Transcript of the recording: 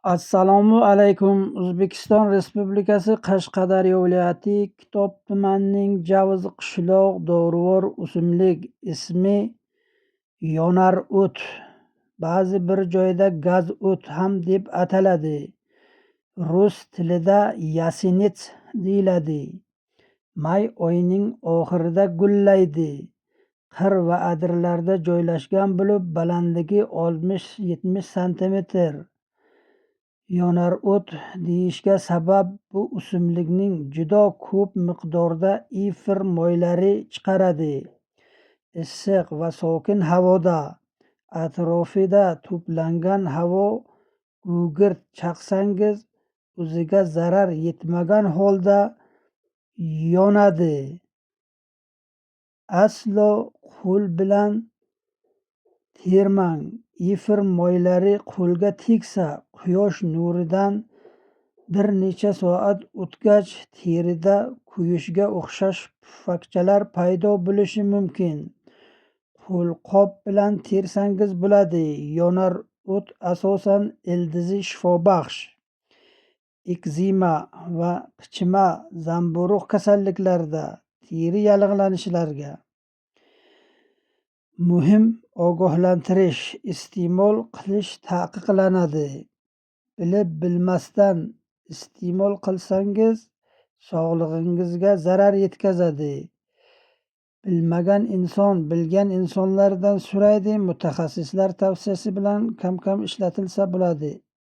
Assalomu alaykum. O'zbekiston Respublikasi Qashqadaryo viloyati Kitob tumanining Javuz qishloq dorivor o'simlik ismi yonar o't. Ba'zi bir joyda gaz o't ham deb ataladi. Rus tilida yasenets deyiladi. May oyining oxirida gullaydi. Qir va adirlarda joylashgan bo'lib, balandligi 60-70 sm. Yonar o't deyishga sabab bu o'simlikning juda ko'p miqdorda efir moylari chiqaradi. Issiq va sokin havoda atrofida to'plangan havo gugurt chaqsangiz o'ziga zarar yetmagan holda yonadi. Aslo qo'l bilan termang. Efir moylari qo'lga tegsa, quyosh nuridan bir necha soat o'tgach terida kuyishga o'xshash pufakchalar paydo bo'lishi mumkin. Qo'lqop bilan tersangiz bo'ladi. Yonar o't asosan ildizi shifobaxsh, ekzema va qichima zamburug' kasalliklarida, teri yallig'lanishlarga. Muhim ogohlantirish: iste'mol qilish taqiqlanadi. Bilib-bilmasdan iste'mol qilsangiz sog'lig'ingizga zarar yetkazadi. Bilmagan inson bilgan insonlardan so'raydi. Mutaxassislar tavsiyasi bilan kam-kam ishlatilsa bo'ladi.